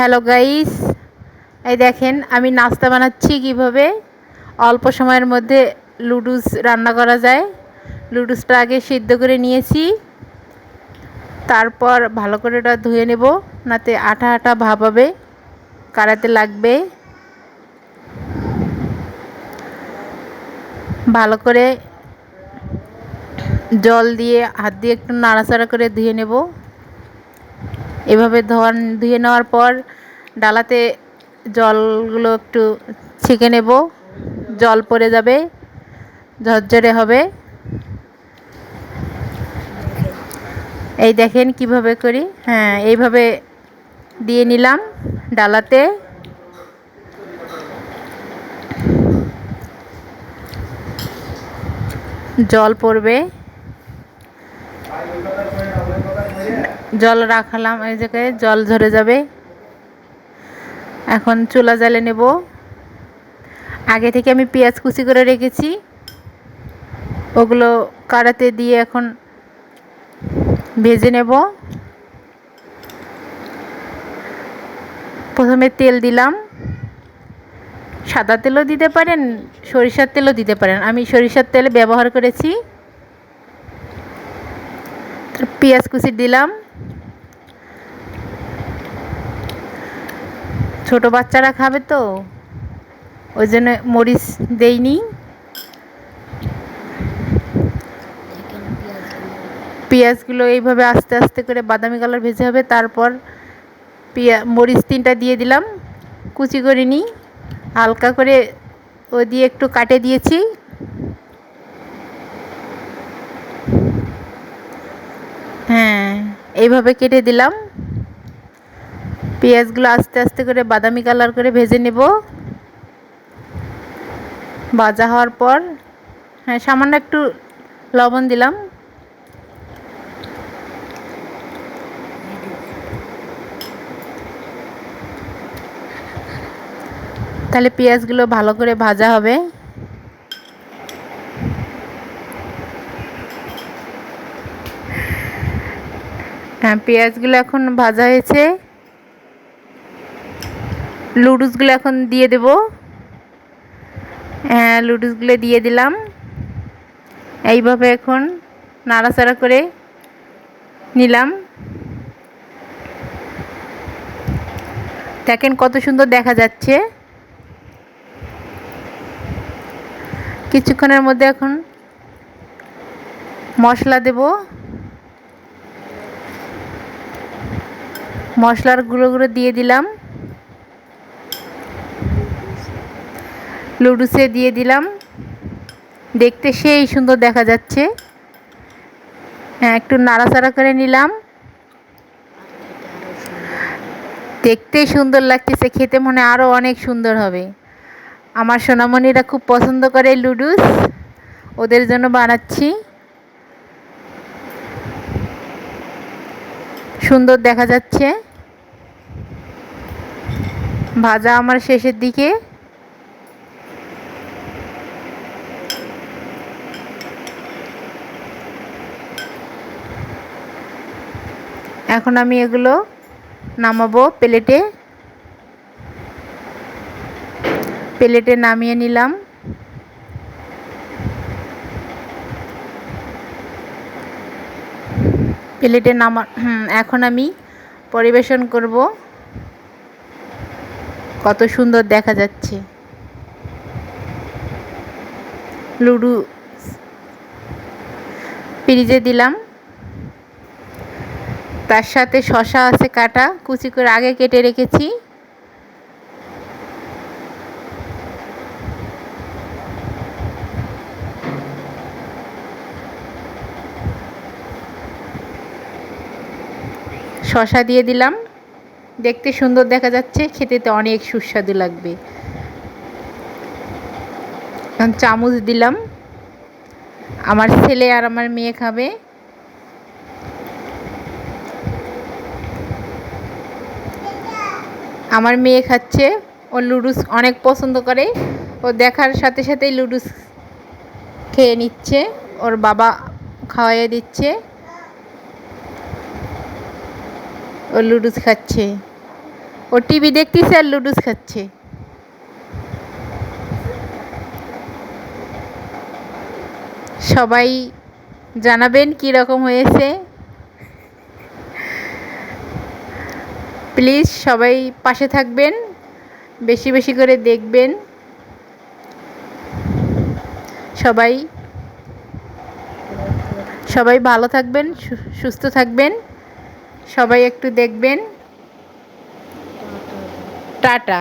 Hello guys, এই দেখেন আমি নাস্তা বানাচ্ছি কিভাবে। অল্প সময়ের মধ্যে লুডুস রান্না করা যায়। লুডুসটা আগে সিদ্ধ করে নিয়েছি, তারপর ভালো করে ওটা ধুয়ে নেব, নাতে আঠা আঠা ভাব হবে, কাড়াতে লাগবে। ভালো করে জল দিয়ে হাত দিয়ে একটু নাড়াচাড়া করে ধুয়ে নেব। এভাবে ধুয়ে নেওয়ার পর ডালাতে জলগুলো একটু ছেঁকে নেব, জল পড়ে যাবে, ঝরঝরে হবে। এই দেখেন কিভাবে করি। হ্যাঁ, এইভাবে দিয়ে নিলাম ডালাতে। জল পড়বে, জল রাখলাম, এই জায়গায় জল ঝরে যাবে। এখন চুলা জ্বালে নেব। আগে থেকে আমি পেঁয়াজ কুচি করে রেখেছি, ওগুলো কড়াতে দিয়ে এখন ভেজে নেব। প্রথমে তেল দিলাম, সাদা তেলও দিতে পারেন, সরিষার তেলও দিতে পারেন। আমি সরিষার তেল ব্যবহার করেছি। পেঁয়াজ কুচি দিলাম। ছোট বাচ্চারা খাবে তো, ওই জন্য মরিচ দেইনি। পেঁয়াজগুলো এইভাবে আস্তে আস্তে করে বাদামি কালার ভেজে হবে। তারপর মরিচ 3টা দিয়ে দিলাম, কুচি করে নিই, হালকা করে ও দিয়ে একটু কাটে দিয়েছি। হ্যাঁ, এইভাবে কেটে দিলাম। পেঁয়াজগুলো আস্তে আস্তে করে বাদামি কালার করে ভেজে নেব। ভাজা হওয়ার পর হ্যাঁ, সামান্য একটু লবণ দিলাম। তাহলে পেঁয়াজগুলো ভালো করে ভাজা হবে। হ্যাঁ, পেঁয়াজগুলো এখন ভাজা হয়েছে। লুডুসগুলো এখন দিয়ে দেব। হ্যাঁ, লুডুসগুলো দিয়ে দিলাম। এইভাবে এখন নাড়াচাড়া করে নিলাম। দেখেন কত সুন্দর দেখা যাচ্ছে। কিছুক্ষণের মধ্যে এখন মশলা দেব। মশলার গুঁড়ো গুঁড়ো দিয়ে দিলাম, লুডুসে দিয়ে দিলাম। দেখতে সেই সুন্দর দেখা যাচ্ছে। হ্যাঁ, একটু নাড়াচাড়া করে নিলাম। দেখতেই সুন্দর লাগতেছে, খেতে মনে আরও অনেক সুন্দর হবে। আমার সোনামণিরা খুব পছন্দ করে লুডুস, ওদের জন্য বানাচ্ছি। সুন্দর দেখা যাচ্ছে। ভাজা আমার শেষের দিকে। এখন আমি এগুলো নামাবো প্লেটে। প্লেটে নামিয়ে নিলাম। প্লেটে এখন আমি পরিবেশন করব। কত সুন্দর দেখা যাচ্ছে। লুডু ফ্রিজে দিলাম। তার সাথে শসা আছে কাটা, কুচি করে আগে কেটে রেখেছি। শসা দিয়ে দিলাম। দেখতে সুন্দর দেখা যাচ্ছে, খেতে তো অনেক সুস্বাদু লাগবে। চামচ দিলাম, আমার ছেলে আর আমার মেয়ে খাবে। আমার মেয়ে খাচ্ছে, ও লুডুস অনেক পছন্দ করে। ও দেখার সাথে সাথেই লুডুস খেয়ে নিচ্ছে, ওর বাবা খাওয়াইয়ে দিচ্ছে, ও লুডুস খাচ্ছে। ও টিভি দেখতেছে আর লুডুস খাচ্ছে। সবাই জানাবেন কি রকম হয়েছে। প্লিজ সবাই পাশে থাকবেন, বেশি বেশি করে দেখবেন। সবাই সবাই ভালো থাকবেন, সুস্থ থাকবেন। সবাই একটু দেখবেন। টাটা।